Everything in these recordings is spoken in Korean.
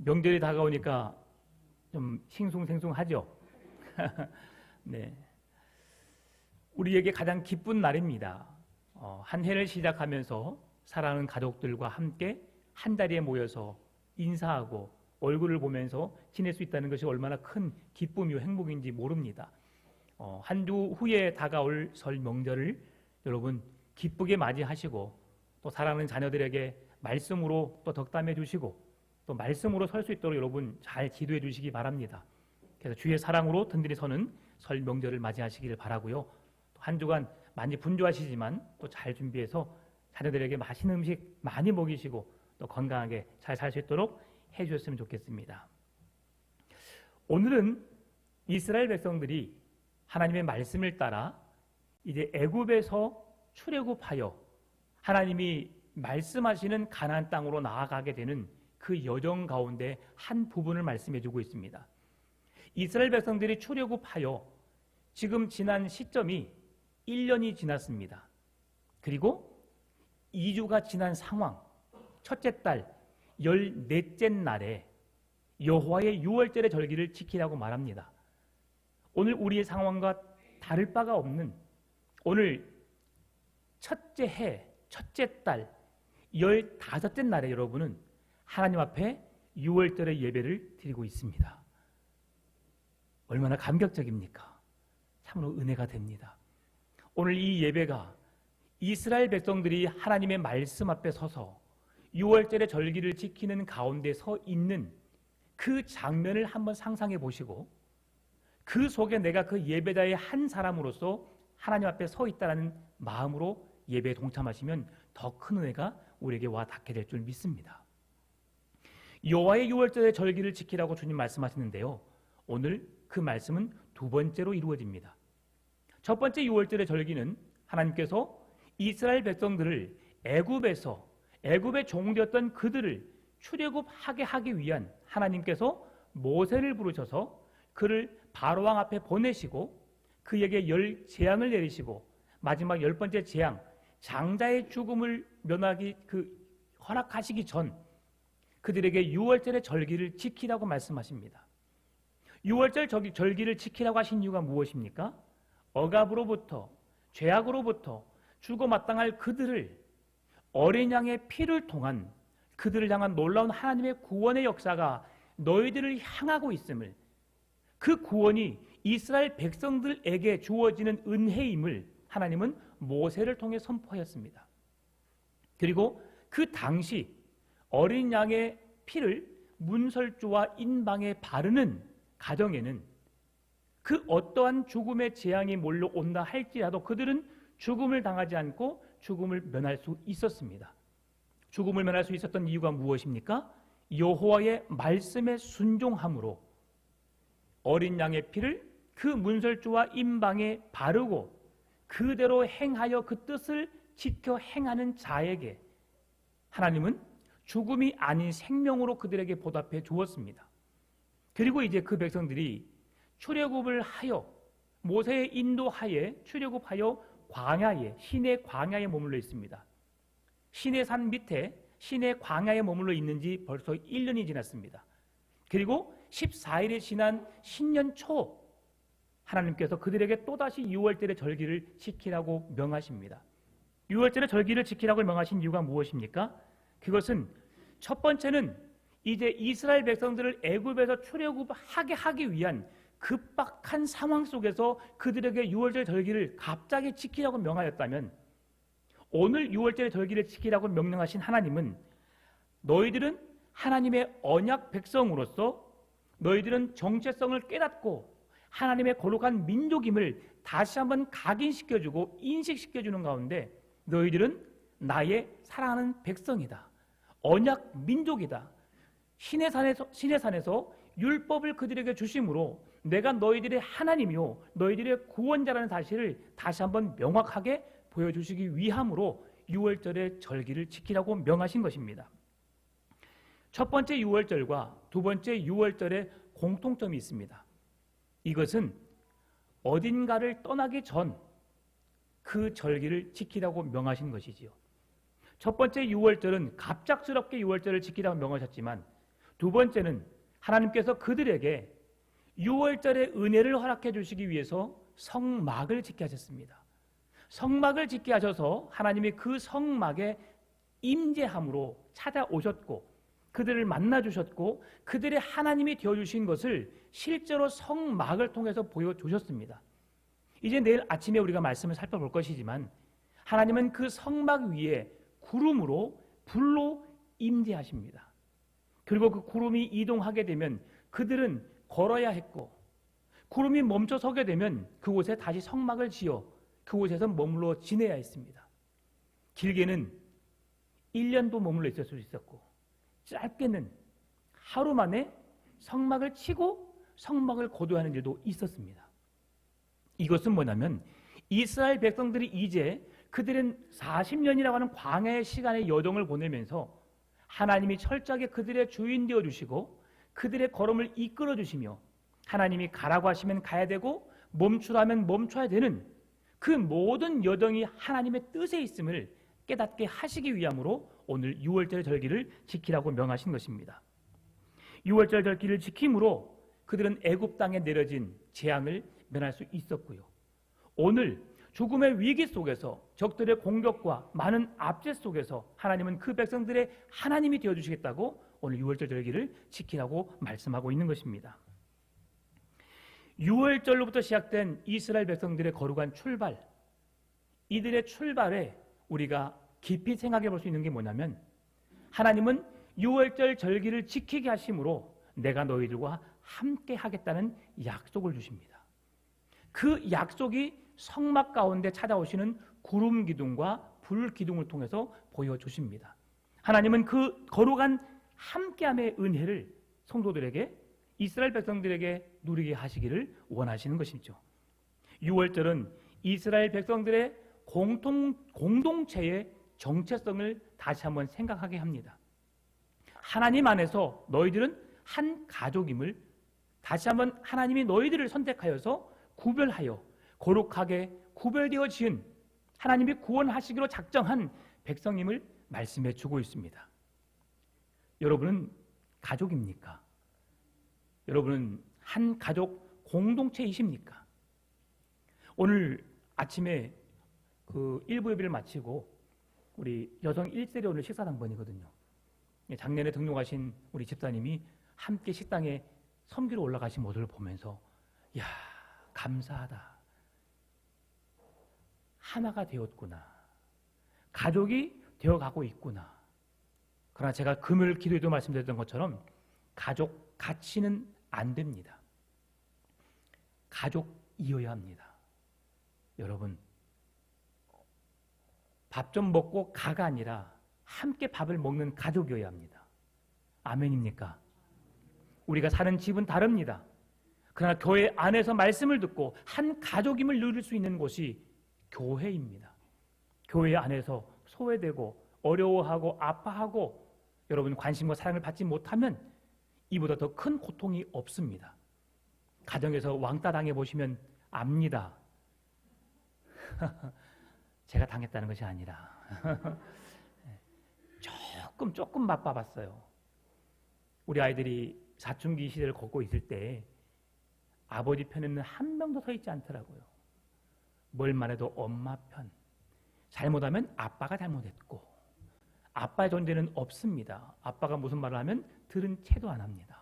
명절이 다가오니까 좀 싱숭생숭하죠. 네, 우리에게 가장 기쁜 날입니다. 한 해를 시작하면서 사랑하는 가족들과 함께 한 자리에 모여서 인사하고 얼굴을 보면서 지낼 수 있다는 것이 얼마나 큰 기쁨이고 행복인지 모릅니다. 한 주 후에 다가올 설 명절을 여러분 기쁘게 맞이하시고 또 사랑하는 자녀들에게 말씀으로 또 덕담해 주시고 또 말씀으로 설 수 있도록 여러분 잘 기도해 주시기 바랍니다. 그래서 주의 사랑으로 든든히 서는 설 명절을 맞이하시기를 바라고요. 한 주간 많이 분주하시지만 또 잘 준비해서 자녀들에게 맛있는 음식 많이 먹이시고 또 건강하게 잘 살 수 있도록 해주셨으면 좋겠습니다. 오늘은 이스라엘 백성들이 하나님의 말씀을 따라 이제 애굽에서 출애굽하여 하나님이 말씀하시는 가나안 땅으로 나아가게 되는 그 여정 가운데 한 부분을 말씀해 주고 있습니다. 이스라엘 백성들이 출애굽하여 지금 지난 시점이 1년이 지났습니다. 그리고 2주가 지난 상황, 첫째 달 14째 날에 여호와의 유월절의 절기를 지키라고 말합니다. 오늘 우리의 상황과 다를 바가 없는 오늘 첫째 해, 첫째 달 15째 날에 여러분은 하나님 앞에 유월절의 예배를 드리고 있습니다. 얼마나 감격적입니까? 참으로 은혜가 됩니다. 오늘 이 예배가 이스라엘 백성들이 하나님의 말씀 앞에 서서 유월절의 절기를 지키는 가운데 서 있는 그 장면을 한번 상상해 보시고 그 속에 내가 그 예배자의 한 사람으로서 하나님 앞에 서 있다는 마음으로 예배에 동참하시면 더 큰 은혜가 우리에게 와 닿게 될 줄 믿습니다. 여호와의 유월절의 절기를 지키라고 주님 말씀하시는데요. 오늘 그 말씀은 두 번째로 이루어집니다. 첫 번째 유월절의 절기는 하나님께서 이스라엘 백성들을 애굽의 종되었던 그들을 출애굽하게 하기 위한 하나님께서 모세를 부르셔서 그를 바로왕 앞에 보내시고 그에게 10재앙을 내리시고 마지막 10번째 재앙 장자의 죽음을 면하기 허락하시기 전 그들에게 유월절의 절기를 지키라고 말씀하십니다. 유월절 절기를 지키라고 하신 이유가 무엇입니까? 억압으로부터 죄악으로부터 죽어 마땅할 그들을 어린 양의 피를 통한 그들을 향한 놀라운 하나님의 구원의 역사가 너희들을 향하고 있음을 그 구원이 이스라엘 백성들에게 주어지는 은혜임을 하나님은 모세를 통해 선포하였습니다. 그리고 그 당시 어린 양의 피를 문설주와 인방에 바르는 가정에는 그 어떠한 죽음의 재앙이 몰려온다 할지라도 그들은 죽음을 당하지 않고 죽음을 면할 수 있었습니다. 죽음을 면할 수 있었던 이유가 무엇입니까? 여호와의 말씀에 순종함으로 어린 양의 피를 그 문설주와 인방에 바르고 그대로 행하여 그 뜻을 지켜 행하는 자에게 하나님은 죽음이 아닌 생명으로 그들에게 보답해 주었습니다. 그리고 이제 그 백성들이 출애굽을 하여 모세의 인도하에 출애굽하여 광야에 시내 광야에 머물러 있습니다. 시내 산 밑에 시내 광야에 머물러 있는지 벌써 1년이 지났습니다. 그리고 14일이 지난 신년 초 하나님께서 그들에게 또다시 유월절의 절기를 지키라고 명하십니다. 유월절의 절기를 지키라고 명하신 이유가 무엇입니까? 그것은 첫 번째는 이제 이스라엘 백성들을 애굽에서 출애굽하게 하기 위한 급박한 상황 속에서 그들에게 유월절 절기를 갑자기 지키라고 명하였다면 오늘 유월절의 절기를 지키라고 명령하신 하나님은 너희들은 하나님의 언약 백성으로서 너희들은 정체성을 깨닫고 하나님의 거룩한 민족임을 다시 한번 각인시켜주고 인식시켜주는 가운데 너희들은 나의 사랑하는 백성이다. 언약 민족이다. 신의 산에서 율법을 그들에게 주심으로 내가 너희들의 하나님이요 너희들의 구원자라는 사실을 다시 한번 명확하게 보여주시기 위함으로 유월절의 절기를 지키라고 명하신 것입니다. 첫 번째 유월절과 두 번째 유월절의 공통점이 있습니다. 이것은 어딘가를 떠나기 전 그 절기를 지키라고 명하신 것이지요. 첫 번째 유월절은 갑작스럽게 유월절을 지키라고 명하셨지만 두 번째는 하나님께서 그들에게 유월절의 은혜를 허락해 주시기 위해서 성막을 짓게 하셨습니다. 성막을 짓게 하셔서 하나님이 그 성막에 임재함으로 찾아오셨고 그들을 만나주셨고 그들의 하나님이 되어주신 것을 실제로 성막을 통해서 보여주셨습니다. 이제 내일 아침에 우리가 말씀을 살펴볼 것이지만 하나님은 그 성막 위에 구름으로 불로 임재하십니다. 그리고 그 구름이 이동하게 되면 그들은 걸어야 했고 구름이 멈춰 서게 되면 그곳에 다시 성막을 지어 그곳에서 머물러 지내야 했습니다. 길게는 1년도 머물러 있을 수 있었고 짧게는 하루 만에 성막을 치고 성막을 거두하는 일도 있었습니다. 이것은 뭐냐면 이스라엘 백성들이 이제 그들은 40년이라고 하는 광야의 시간의 여정을 보내면서 하나님이 철저하게 그들의 주인 되어주시고 그들의 걸음을 이끌어 주시며 하나님이 가라고 하시면 가야 되고 멈추라면 멈춰야 되는 그 모든 여정이 하나님의 뜻에 있음을 깨닫게 하시기 위함으로 오늘 유월절 절기를 지키라고 명하신 것입니다. 유월절 절기를 지킴으로 그들은 애굽 땅에 내려진 재앙을 면할 수 있었고요. 오늘 죽음의 위기 속에서 적들의 공격과 많은 압제 속에서 하나님은 그 백성들의 하나님이 되어주시겠다고 오늘 유월절 절기를 지키라고 말씀하고 있는 것입니다. 유월절로부터 시작된 이스라엘 백성들의 거룩한 출발, 이들의 출발에 우리가 깊이 생각해 볼 수 있는 게 뭐냐면 하나님은 유월절 절기를 지키게 하심으로 내가 너희들과 함께 하겠다는 약속을 주십니다. 그 약속이 성막 가운데 찾아오시는 구름 기둥과 불 기둥을 통해서 보여주십니다. 하나님은 그 거룩한 함께함의 은혜를 성도들에게 이스라엘 백성들에게 누리게 하시기를 원하시는 것이죠. 유월절은 이스라엘 백성들의 공동체의 정체성을 다시 한번 생각하게 합니다. 하나님 안에서 너희들은 한 가족임을 다시 한번 하나님이 너희들을 선택하여서 구별하여 거룩하게 구별되어 지은 하나님이 구원하시기로 작정한 백성임을 말씀해 주고 있습니다. 여러분은 가족입니까? 여러분은 한 가족 공동체이십니까? 오늘 아침에 그 일부 예배를 마치고 우리 여성 1세대 오늘 식사 당번이거든요. 작년에 등록하신 우리 집사님이 함께 식당에 섬기러 올라가신 모습을 보면서 야, 감사하다. 하나가 되었구나. 가족이 되어가고 있구나. 그러나 제가 금요일 기도에도 말씀드렸던 것처럼 가족 가치는 안 됩니다. 가족이어야 합니다. 여러분, 밥 좀 먹고 가가 아니라 함께 밥을 먹는 가족이어야 합니다. 아멘입니까? 우리가 사는 집은 다릅니다. 그러나 교회 안에서 말씀을 듣고 한 가족임을 누릴 수 있는 곳이 교회입니다. 교회 안에서 소외되고 어려워하고 아파하고 여러분 관심과 사랑을 받지 못하면 이보다 더 큰 고통이 없습니다. 가정에서 왕따 당해보시면 압니다. 제가 당했다는 것이 아니라 조금 맛봐봤어요. 우리 아이들이 사춘기 시대를 걷고 있을 때 아버지 편에는 한 명도 서 있지 않더라고요. 뭘 말해도 엄마 편. 잘못하면 아빠가 잘못했고 아빠의 존재는 없습니다. 아빠가 무슨 말을 하면 들은 채도 안 합니다.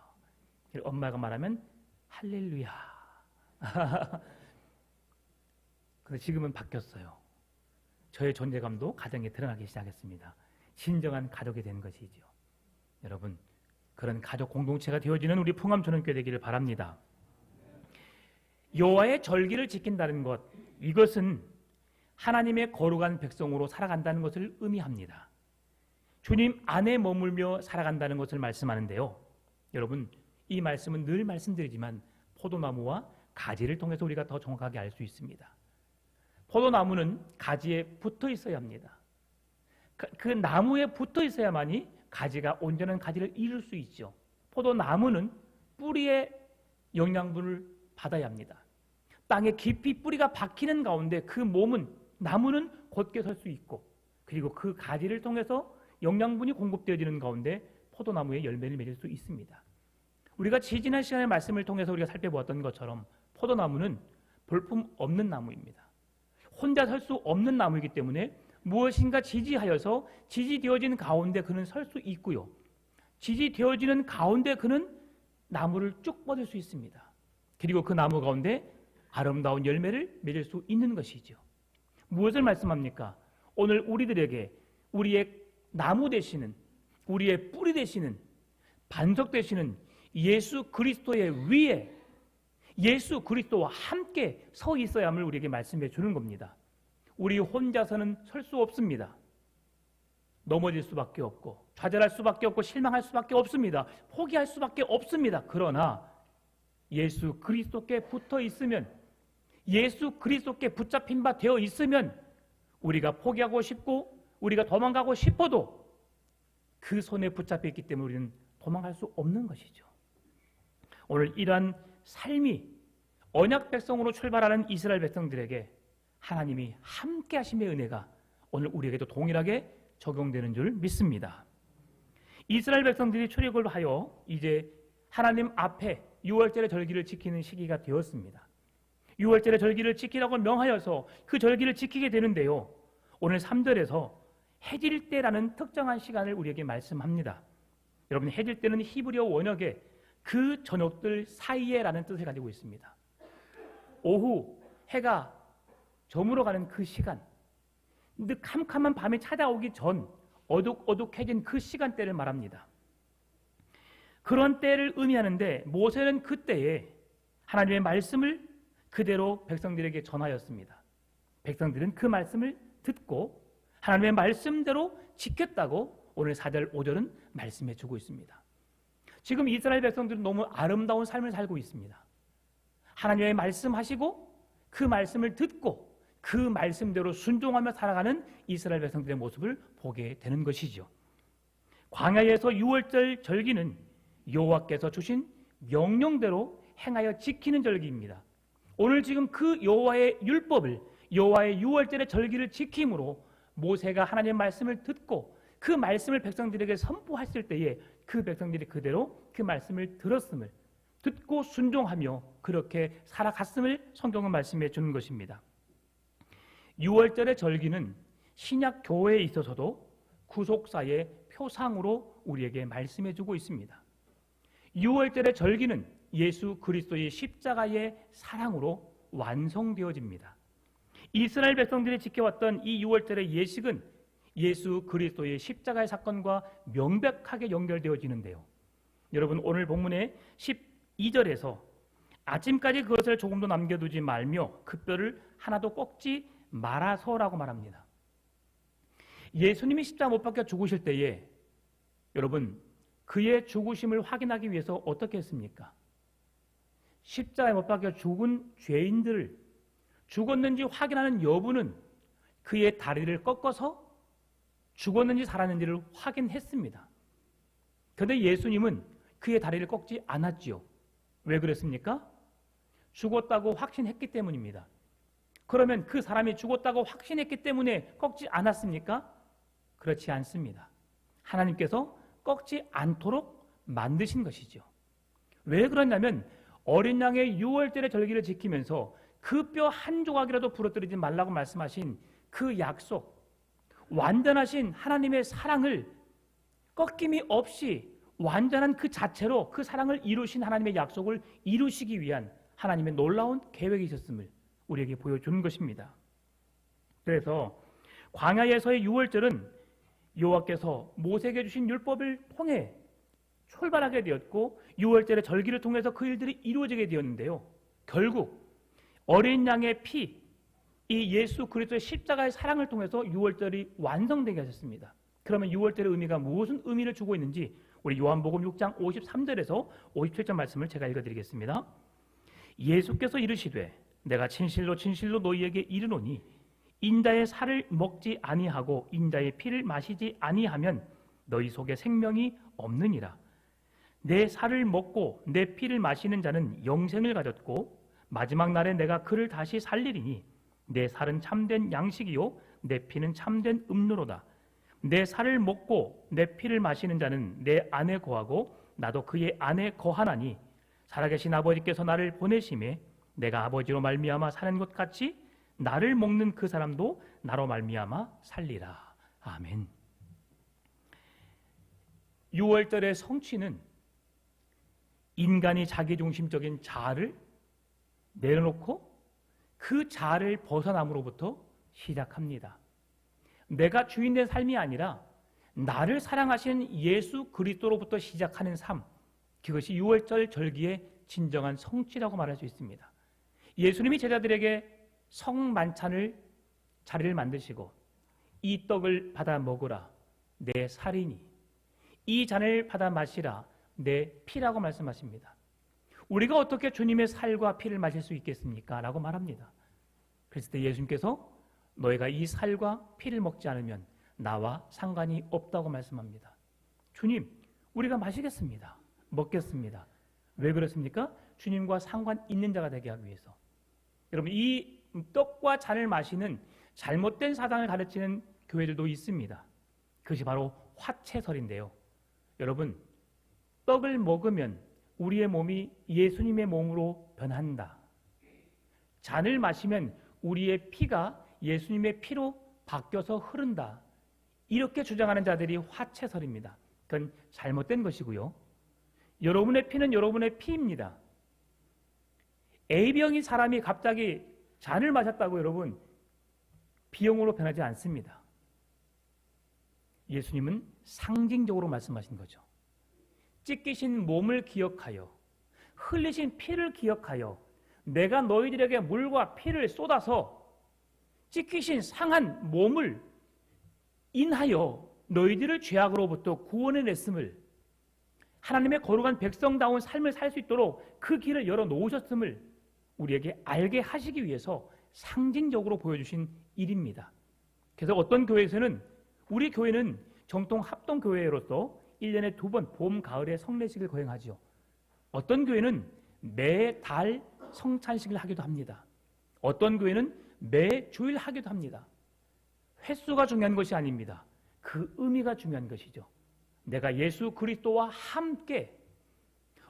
엄마가 말하면 할렐루야. 그런데 지금은 바뀌었어요. 저의 존재감도 가정에 드러나기 시작했습니다. 진정한 가족이 된 것이죠. 여러분, 그런 가족 공동체가 되어지는 우리 풍암초등교회 되기를 바랍니다. 여호와의 절기를 지킨다는 것, 이것은 하나님의 거룩한 백성으로 살아간다는 것을 의미합니다. 주님 안에 머물며 살아간다는 것을 말씀하는데요. 여러분, 이 말씀은 늘 말씀드리지만 포도나무와 가지를 통해서 우리가 더 정확하게 알 수 있습니다. 포도나무는 가지에 붙어 있어야 합니다. 그 나무에 붙어 있어야만이 가지가 온전한 가지를 이룰 수 있죠. 포도나무는 뿌리의 영양분을 받아야 합니다. 땅에 깊이 뿌리가 박히는 가운데 그 몸은 나무는 곧게 설 수 있고 그리고 그 가지를 통해서 영양분이 공급되어지는 가운데 포도나무의 열매를 맺을 수 있습니다. 우리가 지지난 시간의 말씀을 통해서 우리가 살펴보았던 것처럼 포도나무는 볼품 없는 나무입니다. 혼자 설 수 없는 나무이기 때문에 무엇인가 지지하여서 지지되어진 가운데 그는 설 수 있고요. 지지되어지는 가운데 그는 나무를 쭉 뻗을 수 있습니다. 그리고 그 나무 가운데 아름다운 열매를 맺을 수 있는 것이죠. 무엇을 말씀합니까? 오늘 우리들에게 우리의 나무 되시는, 우리의 뿌리 되시는, 반석 되시는 예수 그리스도의 위에 예수 그리스도와 함께 서 있어야함을 우리에게 말씀해 주는 겁니다. 우리 혼자서는 설 수 없습니다. 넘어질 수밖에 없고 좌절할 수밖에 없고 실망할 수밖에 없습니다. 포기할 수밖에 없습니다. 그러나 예수 그리스도께 붙어 있으면, 예수 그리스도께 붙잡힌 바 되어 있으면 우리가 포기하고 싶고 우리가 도망가고 싶어도 그 손에 붙잡혀 있기 때문에 우리는 도망갈 수 없는 것이죠. 오늘 이러한 삶이 언약 백성으로 출발하는 이스라엘 백성들에게 하나님이 함께 하심의 은혜가 오늘 우리에게도 동일하게 적용되는 줄 믿습니다. 이스라엘 백성들이 출애굽을 하여 이제 하나님 앞에 유월절의 절기를 지키는 시기가 되었습니다. 유월절의 절기를 지키라고 명하여서 그 절기를 지키게 되는데요, 오늘 3절에서 해질 때라는 특정한 시간을 우리에게 말씀합니다. 여러분, 해질 때는 히브리어 원역에 그 저녁들 사이에라는 뜻을 가지고 있습니다. 오후 해가 저물어 가는 그 시간, 근데 캄캄한 밤이 찾아오기 전 어둑어둑해진 그 시간대를 말합니다. 그런 때를 의미하는데 모세는 그때에 하나님의 말씀을 그대로 백성들에게 전하였습니다. 백성들은 그 말씀을 듣고 하나님의 말씀대로 지켰다고 오늘 4절 5절은 말씀해 주고 있습니다. 지금 이스라엘 백성들은 너무 아름다운 삶을 살고 있습니다. 하나님의 말씀하시고 그 말씀을 듣고 그 말씀대로 순종하며 살아가는 이스라엘 백성들의 모습을 보게 되는 것이죠. 광야에서 유월절 절기는 여호와께서 주신 명령대로 행하여 지키는 절기입니다. 오늘 지금 그 여호와의 율법을, 여호와의 유월절의 절기를 지킴으로 모세가 하나님의 말씀을 듣고 그 말씀을 백성들에게 선포했을 때에 그 백성들이 그대로 그 말씀을 들었음을, 듣고 순종하며 그렇게 살아갔음을 성경은 말씀해 주는 것입니다. 유월절의 절기는 신약 교회에 있어서도 구속사의 표상으로 우리에게 말씀해 주고 있습니다. 유월절의 절기는 예수 그리스도의 십자가의 사랑으로 완성되어집니다. 이스라엘 백성들이 지켜왔던 이 유월절의 예식은 예수 그리스도의 십자가의 사건과 명백하게 연결되어지는데요, 여러분, 오늘 본문의 12절에서 아침까지 그것을 조금도 남겨두지 말며 그 뼈를 하나도 꺾지 말아서라고 말합니다. 예수님이 십자가 못 박혀 죽으실 때에 여러분, 그의 죽으심을 확인하기 위해서 어떻게 했습니까? 십자가에 못 박혀 죽은 죄인들을 죽었는지 확인하는 여부는 그의 다리를 꺾어서 죽었는지 살았는지를 확인했습니다. 그런데 예수님은 그의 다리를 꺾지 않았지요. 왜 그랬습니까? 죽었다고 확신했기 때문입니다. 그러면 그 사람이 죽었다고 확신했기 때문에 꺾지 않았습니까? 그렇지 않습니다. 하나님께서 꺾지 않도록 만드신 것이죠. 왜 그러냐면 어린 양의 유월절의 절기를 지키면서 그 뼈 한 조각이라도 부러뜨리지 말라고 말씀하신 그 약속, 완전하신 하나님의 사랑을 꺾임이 없이 완전한 그 자체로 그 사랑을 이루신 하나님의 약속을 이루시기 위한 하나님의 놀라운 계획이 있었음을 우리에게 보여주는 것입니다. 그래서 광야에서의 유월절은 여호와께서 모세에게 주신 율법을 통해 출발하게 되었고 유월절의 절기를 통해서 그 일들이 이루어지게 되었는데요, 결국 어린 양의 피, 이 예수 그리스도의 십자가의 사랑을 통해서 유월절이 완성되게 하셨습니다. 그러면 유월절의 의미가 무슨 의미를 주고 있는지 우리 요한복음 6장 53절에서 57절 말씀을 제가 읽어드리겠습니다. 예수께서 이르시되 내가 진실로 진실로 너희에게 이르노니 인자의 살을 먹지 아니하고 인자의 피를 마시지 아니하면 너희 속에 생명이 없느니라. 내 살을 먹고 내 피를 마시는 자는 영생을 가졌고 마지막 날에 내가 그를 다시 살리리니 내 살은 참된 양식이요 내 피는 참된 음료로다. 내 살을 먹고 내 피를 마시는 자는 내 안에 거하고 나도 그의 안에 거하나니 살아계신 아버지께서 나를 보내심에 내가 아버지로 말미암아 사는 것 같이 나를 먹는 그 사람도 나로 말미암아 살리라. 아멘. 6월절의 성취는 인간이 자기중심적인 자아를 내려놓고 그 자아를 벗어남으로부터 시작합니다. 내가 주인된 삶이 아니라 나를 사랑하신 예수 그리스도로부터 시작하는 삶, 그것이 6월절 절기의 진정한 성취라고 말할 수 있습니다. 예수님이 제자들에게 성만찬을 자리를 만드시고 이 떡을 받아 먹으라 내 살이니 이 잔을 받아 마시라 내 피라고 말씀하십니다. 우리가 어떻게 주님의 살과 피를 마실 수 있겠습니까? 라고 말합니다. 그랬을 때 예수님께서 너희가 이 살과 피를 먹지 않으면 나와 상관이 없다고 말씀합니다. 주님, 우리가 마시겠습니다. 먹겠습니다. 왜 그렇습니까? 주님과 상관 있는 자가 되게 하기 위해서. 여러분, 이 떡과 잔을 마시는 잘못된 사상을 가르치는 교회들도 있습니다. 그것이 바로 화채설인데요. 여러분, 떡을 먹으면 우리의 몸이 예수님의 몸으로 변한다. 잔을 마시면 우리의 피가 예수님의 피로 바뀌어서 흐른다. 이렇게 주장하는 자들이 화채설입니다. 그건 잘못된 것이고요. 여러분의 피는 여러분의 피입니다. A병이 사람이 갑자기 잔을 마셨다고 여러분 B형으로 변하지 않습니다. 예수님은 상징적으로 말씀하신 거죠. 찢기신 몸을 기억하여 흘리신 피를 기억하여 내가 너희들에게 물과 피를 쏟아서 찢기신 상한 몸을 인하여 너희들을 죄악으로부터 구원해냈음을, 하나님의 거룩한 백성다운 삶을 살 수 있도록 그 길을 열어놓으셨음을 우리에게 알게 하시기 위해서 상징적으로 보여주신 일입니다. 그래서 어떤 교회에서는, 우리 교회는 정통 합동교회로서 1년에 2번 봄, 가을에 성례식을 거행하죠. 어떤 교회는 매달 성찬식을 하기도 합니다. 어떤 교회는 매주일 하기도 합니다. 횟수가 중요한 것이 아닙니다. 그 의미가 중요한 것이죠. 내가 예수 그리스도와 함께,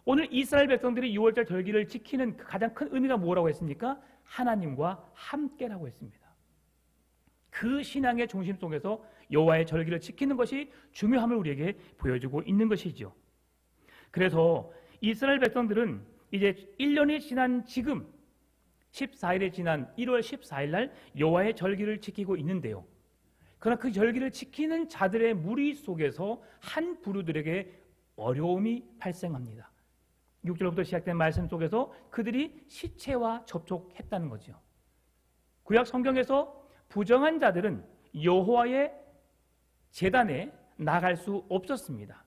오늘 이스라엘 백성들이 6월절 절기를 지키는 가장 큰 의미가 뭐라고 했습니까? 하나님과 함께라고 했습니다. 그 신앙의 중심 속에서 여호와의 절기를 지키는 것이 중요함을 우리에게 보여주고 있는 것이죠. 그래서 이스라엘 백성들은 이제 1년이 지난 지금 14일이 지난 1월 14일 날 여호와의 절기를 지키고 있는데요. 그러나 그 절기를 지키는 자들의 무리 속에서 한 부류들에게 어려움이 발생합니다. 6절부터 시작된 말씀 속에서 그들이 시체와 접촉했다는 거죠. 구약 성경에서 부정한 자들은 여호와의 제단에 나갈 수 없었습니다.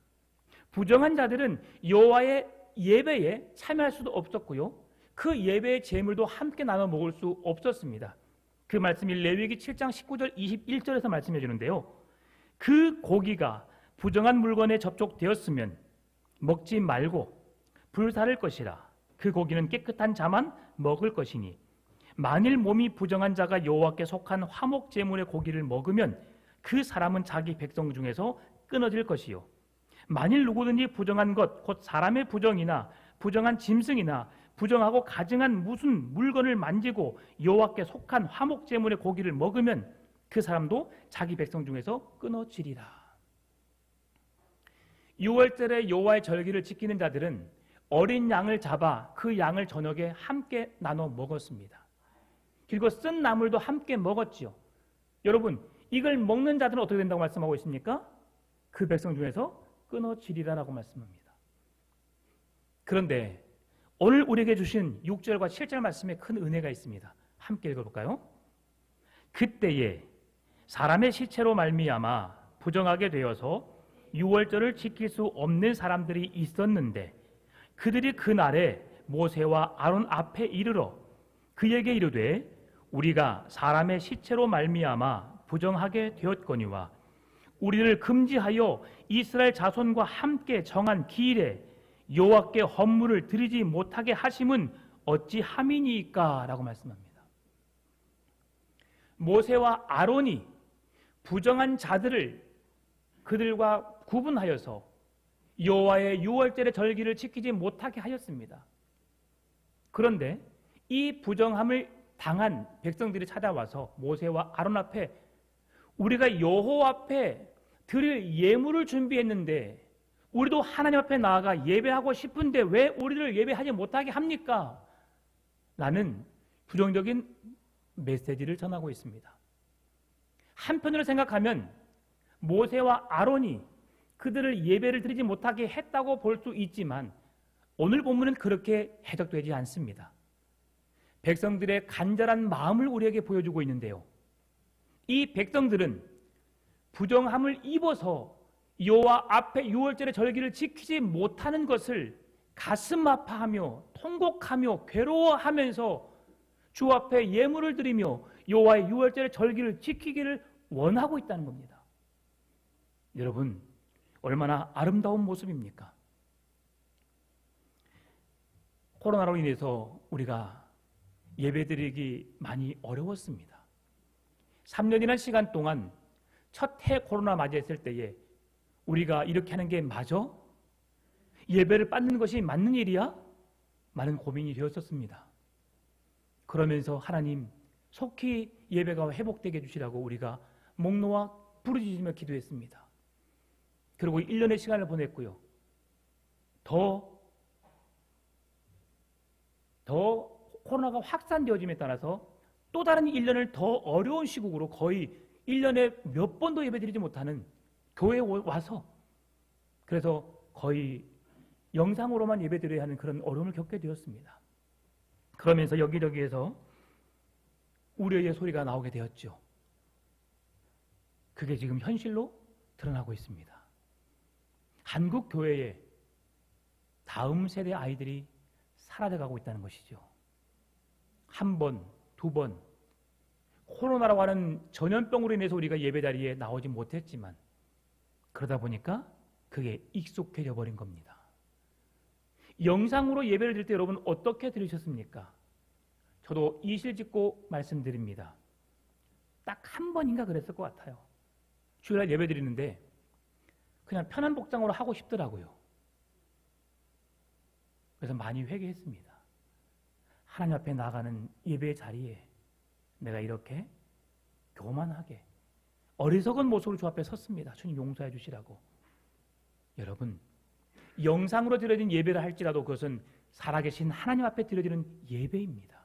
부정한 자들은 여호와의 예배에 참여할 수도 없었고요. 그 예배의 제물도 함께 나눠 먹을 수 없었습니다. 그 말씀이 레위기 7장 19절 21절에서 말씀해 주는데요. 그 고기가 부정한 물건에 접촉되었으면 먹지 말고 불사를 것이라. 그 고기는 깨끗한 자만 먹을 것이니 만일 몸이 부정한 자가 여호와께 속한 화목 제물의 고기를 먹으면 그 사람은 자기 백성 중에서 끊어질 것이요. 만일 누구든지 부정한 것, 곧 사람의 부정이나 부정한 짐승이나 부정하고 가증한 무슨 물건을 만지고 여호와께 속한 화목 제물의 고기를 먹으면 그 사람도 자기 백성 중에서 끊어지리라. 6월절에 여호와의 절기를 지키는 자들은 어린 양을 잡아 그 양을 저녁에 함께 나눠 먹었습니다. 그리고 쓴 나물도 함께 먹었지요. 여러분, 이걸 먹는 자들은 어떻게 된다고 말씀하고 있습니까? 그 백성 중에서 끊어지리라라고 말씀합니다. 그런데 오늘 우리에게 주신 6절과 7절 말씀에 큰 은혜가 있습니다. 함께 읽어볼까요? 그때에 사람의 시체로 말미암아 부정하게 되어서 6월절을 지킬 수 없는 사람들이 있었는데 그들이 그날에 모세와 아론 앞에 이르러 그에게 이르되 우리가 사람의 시체로 말미암아 부정하게 되었거니와 우리를 금지하여 이스라엘 자손과 함께 정한 기일에 여호와께 헌물을 드리지 못하게 하심은 어찌함이니까? 라고 말씀합니다. 모세와 아론이 부정한 자들을 그들과 구분하여서 여호와의 유월절의 절기를 지키지 못하게 하였습니다. 그런데 이 부정함을 당한 백성들이 찾아와서 모세와 아론 앞에 우리가 여호와 앞에 드릴 예물을 준비했는데 우리도 하나님 앞에 나아가 예배하고 싶은데 왜 우리를 예배하지 못하게 합니까? 라는 부정적인 메시지를 전하고 있습니다. 한편으로 생각하면 모세와 아론이 그들을 예배를 드리지 못하게 했다고 볼 수 있지만 오늘 본문은 그렇게 해석되지 않습니다. 백성들의 간절한 마음을 우리에게 보여주고 있는데요. 이 백성들은 부정함을 입어서 여호와 앞에 유월절의 절기를 지키지 못하는 것을 가슴 아파하며 통곡하며 괴로워하면서 주 앞에 예물을 드리며 여호와의 유월절의 절기를 지키기를 원하고 있다는 겁니다. 여러분, 얼마나 아름다운 모습입니까? 코로나로 인해서 우리가 예배드리기 많이 어려웠습니다. 3년이라는 시간 동안 첫 해 코로나 맞이했을 때에 우리가 이렇게 하는 게 맞아? 예배를 받는 것이 맞는 일이야? 많은 고민이 되었었습니다. 그러면서 하나님 속히 예배가 회복되게 해주시라고 우리가 목 놓아 부르짖으며 기도했습니다. 그리고 1년의 시간을 보냈고요. 더 코로나가 확산되어짐에 따라서 또 다른 1년을 더 어려운 시국으로 거의 1년에 몇 번도 예배드리지 못하는 교회에 와서 그래서 거의 영상으로만 예배드려야 하는 그런 어려움을 겪게 되었습니다. 그러면서 여기저기에서 우려의 소리가 나오게 되었죠. 그게 지금 현실로 드러나고 있습니다. 한국 교회에 다음 세대 아이들이 사라져가고 있다는 것이죠. 한 번, 두 번 코로나라고 하는 전염병으로 인해서 우리가 예배자리에 나오지 못했지만 그러다 보니까 그게 익숙해져 버린 겁니다. 영상으로 예배를 드릴 때 여러분 어떻게 들으셨습니까? 저도 이실 짓고 말씀드립니다. 딱 한 번인가 그랬을 것 같아요. 주일날 예배 드리는데 그냥 편한 복장으로 하고 싶더라고요. 그래서 많이 회개했습니다. 하나님 앞에 나가는 예배의 자리에 내가 이렇게 교만하게 어리석은 모습으로 주 앞에 섰습니다. 주님 용서해 주시라고. 여러분, 영상으로 드려진 예배를 할지라도 그것은 살아계신 하나님 앞에 드려지는 예배입니다.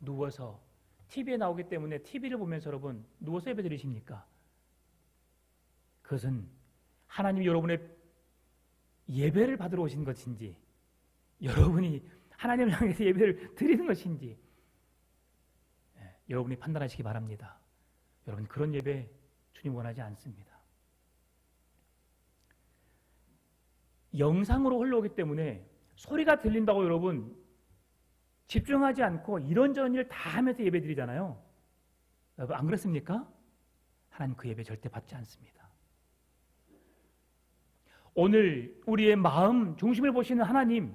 누워서 TV에 나오기 때문에 TV를 보면서 여러분 누워서 예배 드리십니까? 그것은 하나님이 여러분의 예배를 받으러 오신 것인지 여러분이 하나님을 향해서 예배를 드리는 것인지 여러분이 판단하시기 바랍니다. 여러분 그런 예배 주님 원하지 않습니다. 영상으로 흘러오기 때문에 소리가 들린다고 여러분 집중하지 않고 이런저런 일 다 하면서 예배 드리잖아요. 여러분 안 그렇습니까? 하나님 그 예배 절대 받지 않습니다. 오늘 우리의 마음 중심을 보시는 하나님,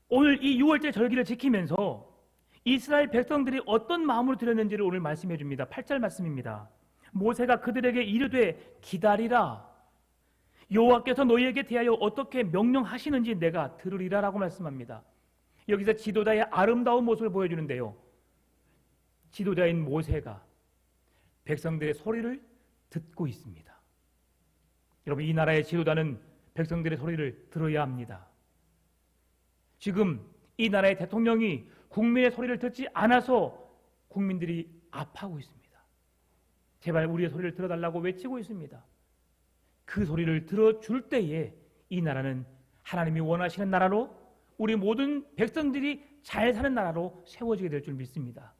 오늘 이 6월절 절기를 지키면서 이스라엘 백성들이 어떤 마음으로 드렸는지를 오늘 말씀해 줍니다. 8절 말씀입니다. 모세가 그들에게 이르되 기다리라. 여호와께서 너희에게 대하여 어떻게 명령하시는지 내가 들으리라라고 말씀합니다. 여기서 지도자의 아름다운 모습을 보여주는데요. 지도자인 모세가 백성들의 소리를 듣고 있습니다. 여러분 이 나라의 지도자는 백성들의 소리를 들어야 합니다. 지금 이 나라의 대통령이 국민의 소리를 듣지 않아서 국민들이 아파하고 있습니다. 제발 우리의 소리를 들어달라고 외치고 있습니다. 그 소리를 들어줄 때에 이 나라는 하나님이 원하시는 나라로 우리 모든 백성들이 잘 사는 나라로 세워지게 될 줄 믿습니다.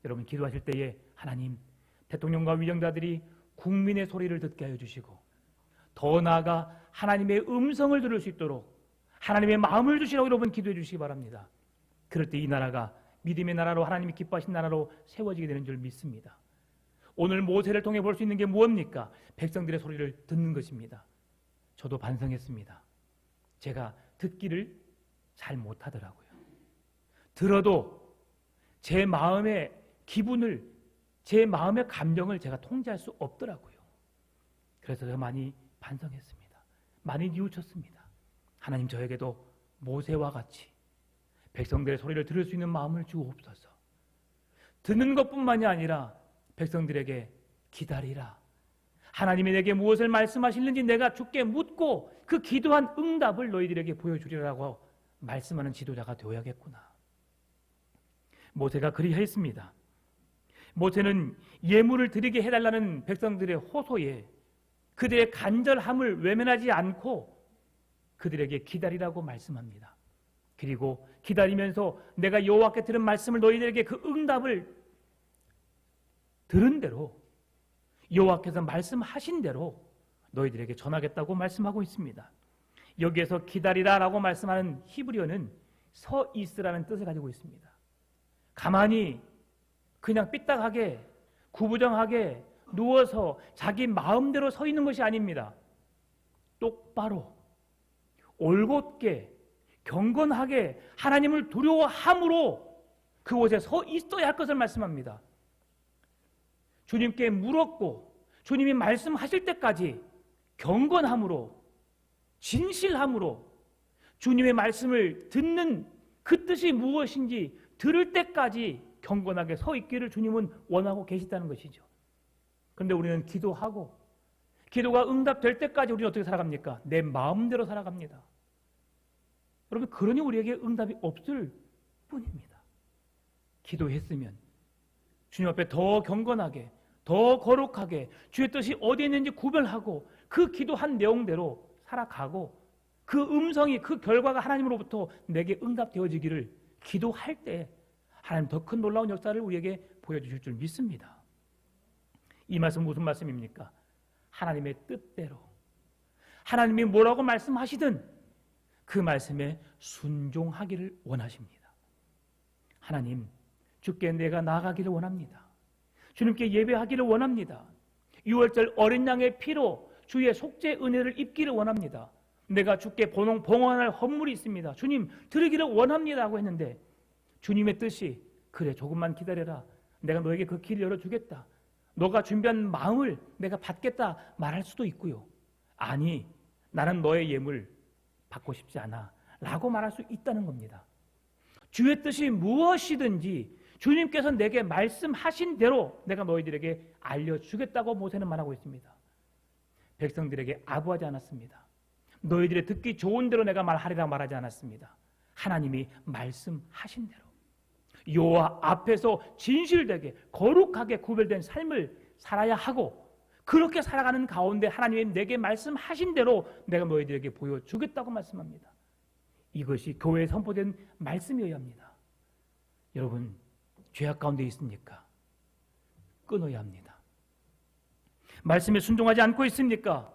여러분 기도하실 때에 하나님 대통령과 위정자들이 국민의 소리를 듣게 하여 주시고 더 나아가 하나님의 음성을 들을 수 있도록 하나님의 마음을 주시라고 여러분 기도해 주시기 바랍니다. 그럴 때 이 나라가 믿음의 나라로 하나님이 기뻐하신 나라로 세워지게 되는 줄 믿습니다. 오늘 모세를 통해 볼 수 있는 게 무엇입니까? 백성들의 소리를 듣는 것입니다. 저도 반성했습니다. 제가 듣기를 잘 못하더라고요. 들어도 제 마음의 기분을, 제 마음의 감정을 제가 통제할 수 없더라고요. 그래서 제가 많이 반성했습니다. 많이 뉘우쳤습니다. 하나님, 저에게도 모세와 같이 백성들의 소리를 들을 수 있는 마음을 주옵소서. 듣는 것뿐만이 아니라 백성들에게 기다리라, 하나님이 내게 무엇을 말씀하시는지 내가 주께 묻고 그 기도한 응답을 너희들에게 보여주리라고 말씀하는 지도자가 되어야겠구나. 모세가 그리하였습니다. 모세는 예물을 드리게 해달라는 백성들의 호소에 그들의 간절함을 외면하지 않고 그들에게 기다리라고 말씀합니다. 그리고 기다리면서 내가 여호와께 들은 말씀을 너희들에게 그 응답을 들은 대로 여호와께서 말씀하신 대로 너희들에게 전하겠다고 말씀하고 있습니다. 여기에서 기다리라라고 말씀하는 히브리어는 서 있으라는 뜻을 가지고 있습니다. 가만히 그냥 삐딱하게 구부정하게 누워서 자기 마음대로 서 있는 것이 아닙니다. 똑바로 올곧게 경건하게 하나님을 두려워함으로 그곳에 서 있어야 할 것을 말씀합니다. 주님께 물었고 주님이 말씀하실 때까지 경건함으로 진실함으로 주님의 말씀을 듣는 그 뜻이 무엇인지 들을 때까지 경건하게 서 있기를 주님은 원하고 계시다는 것이죠. 그런데 우리는 기도하고 기도가 응답될 때까지 우리는 어떻게 살아갑니까? 내 마음대로 살아갑니다. 여러분, 그러니 우리에게 응답이 없을 뿐입니다. 기도했으면 주님 앞에 더 경건하게 더 거룩하게 주의 뜻이 어디에 있는지 구별하고 그 기도한 내용대로 살아가고 그 음성이 그 결과가 하나님으로부터 내게 응답되어지기를 기도할 때 하나님 더 큰 놀라운 역사를 우리에게 보여주실 줄 믿습니다. 이 말씀 무슨 말씀입니까? 하나님의 뜻대로 하나님이 뭐라고 말씀하시든 그 말씀에 순종하기를 원하십니다. 하나님, 주께 내가 나아가기를 원합니다. 주님께 예배하기를 원합니다. 6월절 어린 양의 피로 주의 속죄 은혜를 입기를 원합니다. 내가 주께 봉헌할 헌물이 있습니다. 주님, 드리기를 원합니다 하고 했는데 주님의 뜻이 그래, 조금만 기다려라, 내가 너에게 그 길을 열어주겠다, 너가 준비한 마음을 내가 받겠다 말할 수도 있고요. 아니, 나는 너의 예물 받고 싶지 않아 라고 말할 수 있다는 겁니다. 주의 뜻이 무엇이든지 주님께서 내게 말씀하신 대로 내가 너희들에게 알려주겠다고 모세는 말하고 있습니다. 백성들에게 아부하지 않았습니다. 너희들의 듣기 좋은 대로 내가 말하리라 말하지 않았습니다. 하나님이 말씀하신 대로 여호와 앞에서 진실되게 거룩하게 구별된 삶을 살아야 하고, 그렇게 살아가는 가운데 하나님이 내게 말씀하신 대로 내가 너희들에게 보여주겠다고 말씀합니다. 이것이 교회에 선포된 말씀이어야 합니다. 여러분, 죄악 가운데 있습니까? 끊어야 합니다. 말씀에 순종하지 않고 있습니까?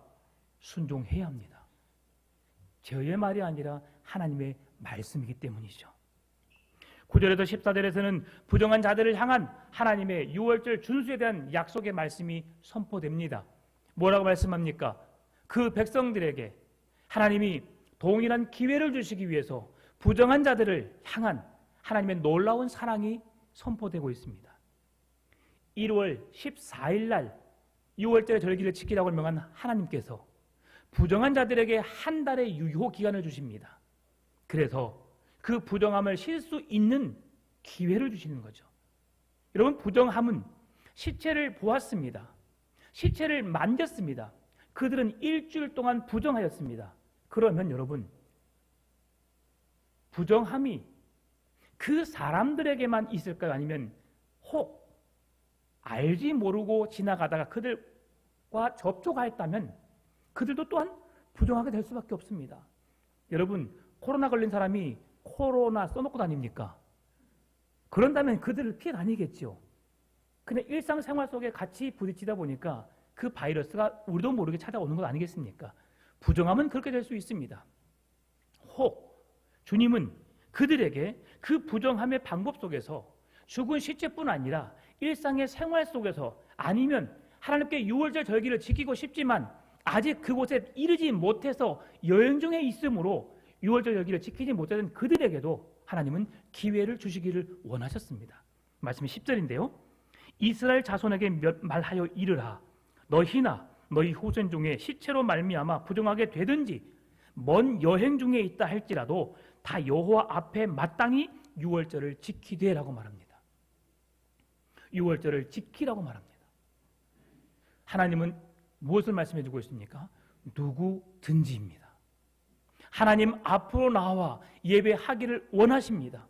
순종해야 합니다. 저의 말이 아니라 하나님의 말씀이기 때문이죠. 9절에서 14절에서는 부정한 자들을 향한 하나님의 유월절 준수에 대한 약속의 말씀이 선포됩니다. 뭐라고 말씀합니까? 그 백성들에게 하나님이 동일한 기회를 주시기 위해서 부정한 자들을 향한 하나님의 놀라운 사랑이 선포되고 있습니다. 1월 14일 날 6월절의 절기를 지키라고 명한 하나님께서 부정한 자들에게 한 달의 유효 기간을 주십니다. 그래서 그 부정함을 실 수 있는 기회를 주시는 거죠. 여러분, 부정함은 시체를 보았습니다. 시체를 만졌습니다. 그들은 일주일 동안 부정하였습니다. 그러면 여러분, 부정함이 그 사람들에게만 있을까요? 아니면 혹 알지 모르고 지나가다가 그들과 접촉하였다면 그들도 또한 부정하게 될 수밖에 없습니다. 여러분, 코로나 걸린 사람이 코로나 써놓고 다닙니까? 그런다면 그들을 피해 다니겠죠. 근데 일상생활 속에 같이 부딪히다 보니까 그 바이러스가 우리도 모르게 찾아오는 것 아니겠습니까? 부정함은 그렇게 될 수 있습니다. 혹 주님은 그들에게 그 부정함의 방법 속에서 죽은 시체뿐 아니라 일상의 생활 속에서, 아니면 하나님께 유월절 절기를 지키고 싶지만 아직 그곳에 이르지 못해서 여행 중에 있으므로 유월절 절기를 지키지 못하는 그들에게도 하나님은 기회를 주시기를 원하셨습니다. 말씀이 10절인데요. 이스라엘 자손에게 말하여 이르라. 너희나 너희 후손 중에 시체로 말미암아 부정하게 되든지 먼 여행 중에 있다 할지라도 다 여호와 앞에 마땅히 유월절을 지키되라고 말합니다. 유월절을 지키라고 말합니다. 하나님은 무엇을 말씀해 주고 있습니까? 누구든지입니다. 하나님 앞으로 나와 예배하기를 원하십니다.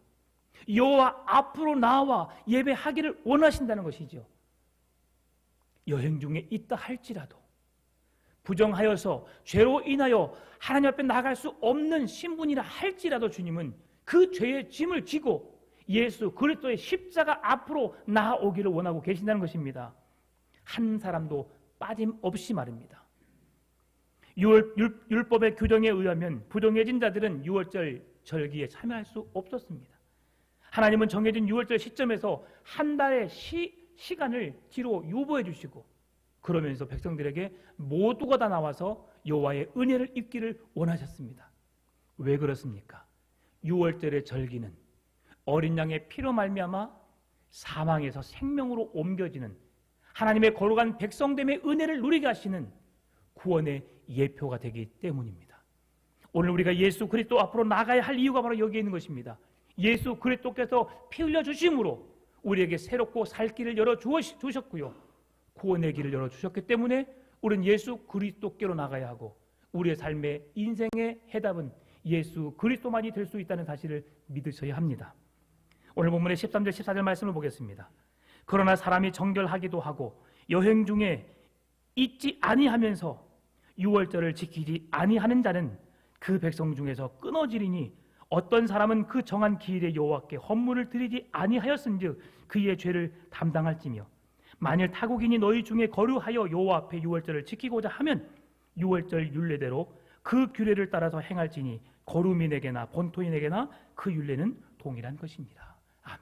여호와 앞으로 나와 예배하기를 원하신다는 것이죠. 여행 중에 있다 할지라도 부정하여서 죄로 인하여 하나님 앞에 나갈 수 없는 신분이라 할지라도 주님은 그 죄의 짐을 지고 예수 그리스도의 십자가 앞으로 나아오기를 원하고 계신다는 것입니다. 한 사람도 빠짐없이 말입니다. 율법의 규정에 의하면 부정해진 자들은 유월절 절기에 참여할 수 없었습니다. 하나님은 정해진 유월절 시점에서 한 달의 시간을 뒤로 유보해 주시고 그러면서 백성들에게 모두가 다 나와서 여호와의 은혜를 입기를 원하셨습니다. 왜 그렇습니까? 유월절의 절기는 어린 양의 피로 말미암아 사망에서 생명으로 옮겨지는 하나님의 거룩한 백성됨의 은혜를 누리게 하시는 구원의 예표가 되기 때문입니다. 오늘 우리가 예수 그리스도 앞으로 나가야 할 이유가 바로 여기에 있는 것입니다. 예수 그리스도께서 피 흘려 주심으로 우리에게 새롭고 살 길을 열어 주셨고요, 구원의 길을 열어 주셨기 때문에 우리는 예수 그리스도께로 나가야 하고 우리의 삶의 인생의 해답은 예수 그리스도만이 될 수 있다는 사실을 믿으셔야 합니다. 오늘 본문의 13절 14절 말씀을 보겠습니다. 그러나 사람이 정결하기도 하고 여행 중에 있지 아니하면서 유월절을 지키지 아니하는 자는 그 백성 중에서 끊어지리니 어떤 사람은 그 정한 기일에 여호와께 헌물을 드리지 아니하였은즉 그의 죄를 담당할지며 만일 타국인이 너희 중에 거류하여 여호와 앞에 유월절을 지키고자 하면 유월절 율례대로 그 규례를 따라서 행할지니 거류민에게나 본토인에게나 그 율례는 동일한 것입니다. 아멘.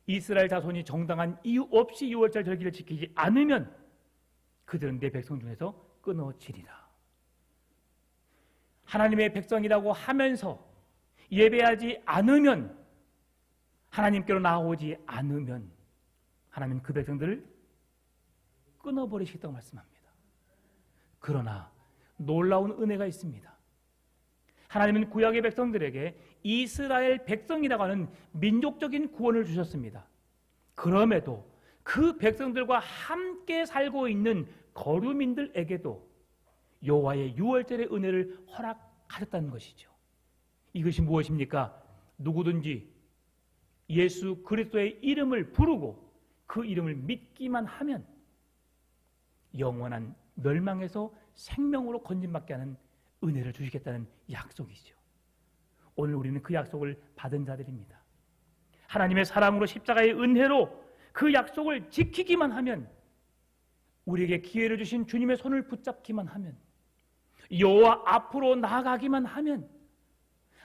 이스라엘 자손이 정당한 이유 없이 유월절 절기를 지키지 않으면 그들은 내 백성 중에서 끊어지리라. 하나님의 백성이라고 하면서 예배하지 않으면, 하나님께로 나오지 않으면 하나님 그 백성들을 끊어버리시겠다고 말씀합니다. 그러나 놀라운 은혜가 있습니다. 하나님은 구약의 백성들에게 이스라엘 백성이라고 하는 민족적인 구원을 주셨습니다. 그럼에도 그 백성들과 함께 살고 있는 거류민들에게도 여호와의 유월절의 은혜를 허락하셨다는 것이죠. 이것이 무엇입니까? 누구든지 예수 그리스도의 이름을 부르고 그 이름을 믿기만 하면 영원한 멸망에서 생명으로 건진받게 하는 은혜를 주시겠다는 약속이죠. 오늘 우리는 그 약속을 받은 자들입니다. 하나님의 사랑으로 십자가의 은혜로 그 약속을 지키기만 하면, 우리에게 기회를 주신 주님의 손을 붙잡기만 하면, 여호와 앞으로 나아가기만 하면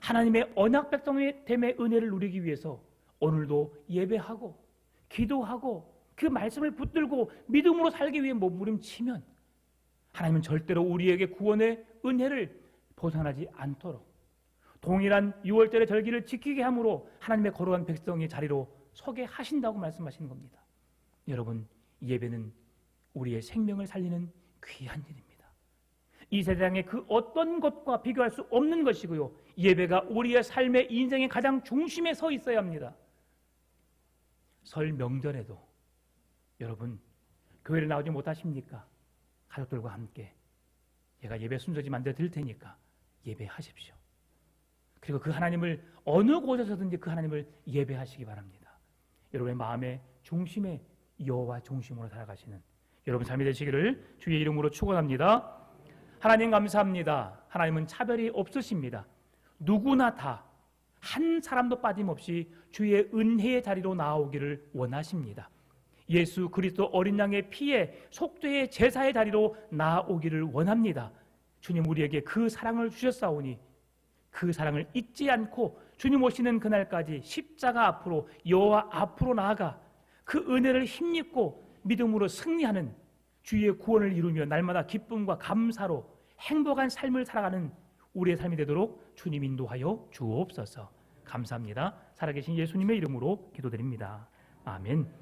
하나님의 언약 백성의 됨의 은혜를 누리기 위해서 오늘도 예배하고 기도하고 그 말씀을 붙들고 믿음으로 살기 위해 몸부림치면 하나님은 절대로 우리에게 구원의 은혜를 벗어나지 않도록 동일한 유월절의 절기를 지키게 함으로 하나님의 거룩한 백성의 자리로 서게 하신다고 말씀하시는 겁니다. 여러분, 예배는 우리의 생명을 살리는 귀한 일입니다. 이 세상의 그 어떤 것과 비교할 수 없는 것이고요, 예배가 우리의 삶의 인생의 가장 중심에 서 있어야 합니다. 설 명절에도 여러분 교회를 나오지 못하십니까? 가족들과 함께 제가 예배 순서지 만들어 드릴 테니까 예배하십시오. 그리고 그 하나님을 어느 곳에서든지 그 하나님을 예배하시기 바랍니다. 여러분의 마음의 중심에 여호와 중심으로 살아가시는 여러분 삶이 되시기를 주의 이름으로 축원합니다. 하나님 감사합니다. 하나님은 차별이 없으십니다. 누구나 다 한 사람도 빠짐없이 주의 은혜의 자리로 나오기를 원하십니다. 예수 그리스도 어린 양의 피에 속죄의 제사의 자리로 나오기를 원합니다. 주님, 우리에게 그 사랑을 주셨사오니 그 사랑을 잊지 않고 주님 오시는 그날까지 십자가 앞으로 여호와 앞으로 나아가 그 은혜를 힘입고 믿음으로 승리하는 주의 구원을 이루며 날마다 기쁨과 감사로 행복한 삶을 살아가는 우리의 삶이 되도록 주님 인도하여 주옵소서. 감사합니다. 살아계신 예수님의 이름으로 기도드립니다. 아멘.